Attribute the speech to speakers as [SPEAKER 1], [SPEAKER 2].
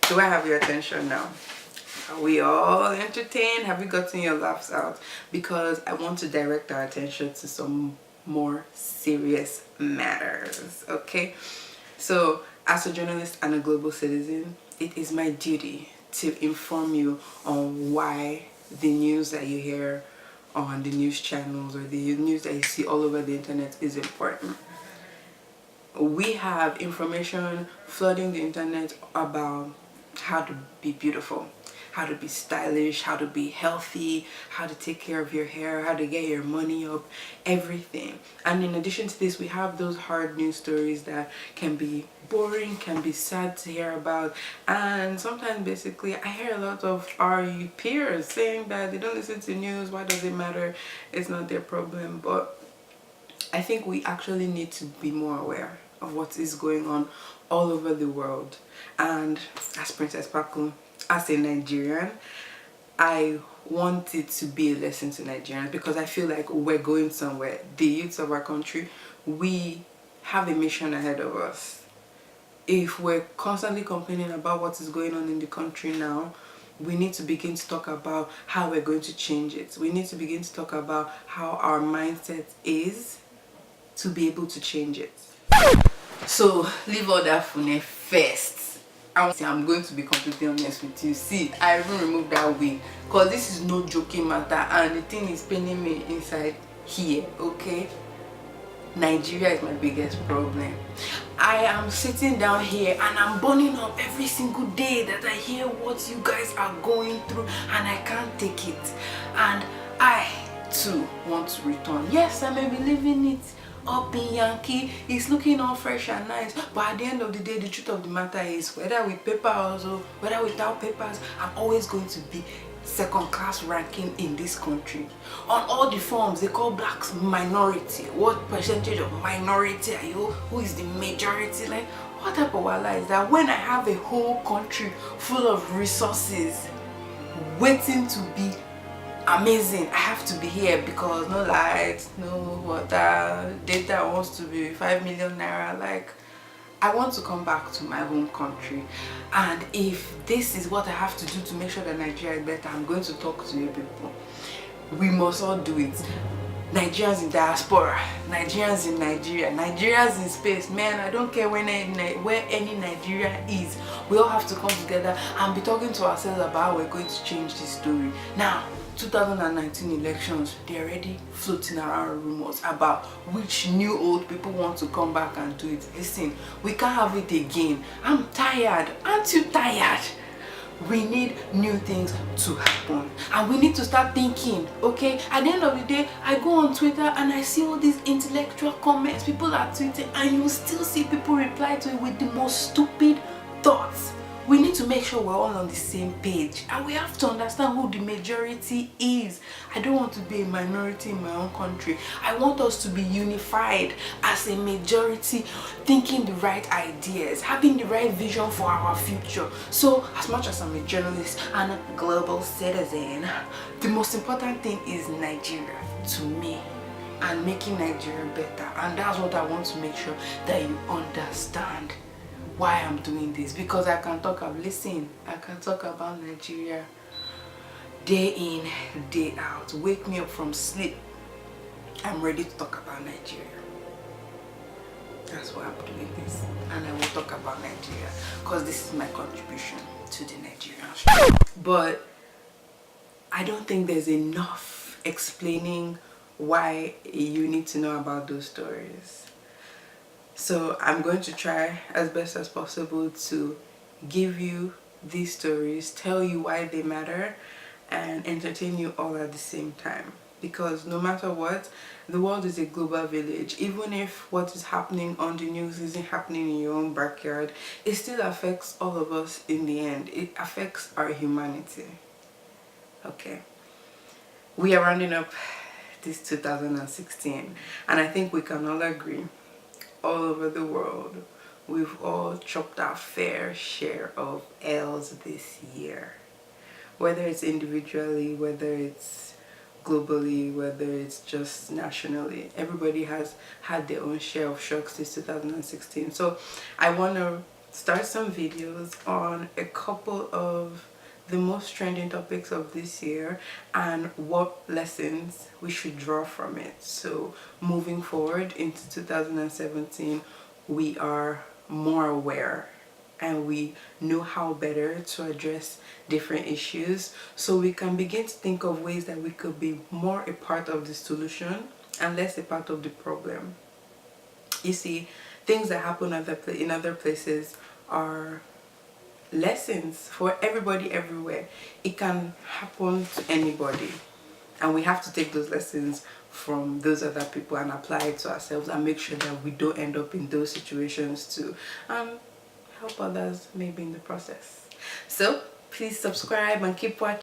[SPEAKER 1] Do I have your attention now? Are we all entertained? Have we gotten your laughs out? Because I want to direct our attention to some more serious matters, okay? So, as a journalist and a global citizen, it is my duty to inform you on why the news that you hear on the news channels or the news that you see all over the internet is important. We have information flooding the internet about how to be beautiful, how to be stylish, how to be healthy, how to take care of your hair, how to get your money up, everything. And in addition to this, we have those hard news stories that can be boring, can be sad to hear about. And sometimes basically I hear a lot of our peers saying that they don't listen to news, why does it matter, it's not their problem. But I think we actually need to be more aware of what is going on all over the world. And as Princess Paku, as a Nigerian, I want it to be a lesson to Nigerians because I feel like we're going somewhere. The youths of our country, we have a mission ahead of us. If we're constantly complaining about what is going on in the country now, we need to begin to talk about how we're going to change it. We need to begin to talk about how our mindset is to be able to change it. So leave all that funny first. I'm going to be completely honest with you. See, I even removed that wig because this is no joking matter and the thing is paining me inside here, okay? Nigeria is my biggest problem. I am sitting down here and I'm burning up every single day that I hear what you guys are going through and I can't take it. And I too want to return. Yes, I may be living it up in Yankee, it's looking all fresh and nice, but at the end of the day, the truth of the matter is whether with papers or whether without papers, I'm always going to be second class ranking in this country. On all the forms, they call blacks minority. What percentage of minority are you? Who is the majority? Like, what type of wala is that when I have a whole country full of resources waiting to be amazing? I have to be here because no lights, no water, data wants to be 5 million naira. Like, I want to come back to my home country, and if this is what I have to do to make sure that Nigeria is better, I'm going to talk to you people. We must all do it. Nigerians in diaspora, Nigerians in Nigeria, Nigerians in space. Man, I don't care where any Nigeria is. We all have to come together and be talking to ourselves about how we're going to change this story. Now, 2019 elections, they're already floating around rumors about which new old people want to come back and do it. Listen, we can't have it again. I'm tired. Aren't you tired? We need new things to happen and we need to start thinking, okay? At the end of the day, I go on Twitter and I see all these intellectual comments. People are tweeting and you still see people reply to it with the most stupid thoughts. We need to make sure we're all on the same page and we have to understand who the majority is. I don't want to be a minority in my own country. I want us to be unified as a majority, thinking the right ideas, having the right vision for our future. So as much as I'm a journalist and a global citizen, the most important thing is Nigeria to me and making Nigeria better. And that's what I want to make sure that you understand. Why I'm doing this, because I can talk about, listen, I can talk about Nigeria day in, day out. Wake me up from sleep, I'm ready to talk about Nigeria. That's why I'm doing this, and I will talk about Nigeria because this is my contribution to the Nigerian struggle. But I don't think there's enough explaining why you need to know about those stories. So I'm going to try as best as possible to give you these stories, tell you why they matter, and entertain you all at the same time. Because no matter what, the world is a global village. Even if what is happening on the news isn't happening in your own backyard, it still affects all of us in the end. It affects our humanity. Okay. We are rounding up this 2016, and I think we can all agree all over the world, we've all chopped our fair share of L's this year. Whether it's individually, whether it's globally, whether it's just nationally, everybody has had their own share of shocks this 2016. So I want to start some videos on a couple of the most trending topics of this year and what lessons we should draw from it. So moving forward into 2017, we are more aware and we know how better to address different issues, so we can begin to think of ways that we could be more a part of the solution and less a part of the problem. You see, things that happen in other places are lessons for everybody everywhere. It can happen to anybody, and we have to take those lessons from those other people and apply it to ourselves and make sure that we don't end up in those situations too, and help others maybe in the process. So please subscribe and keep watching.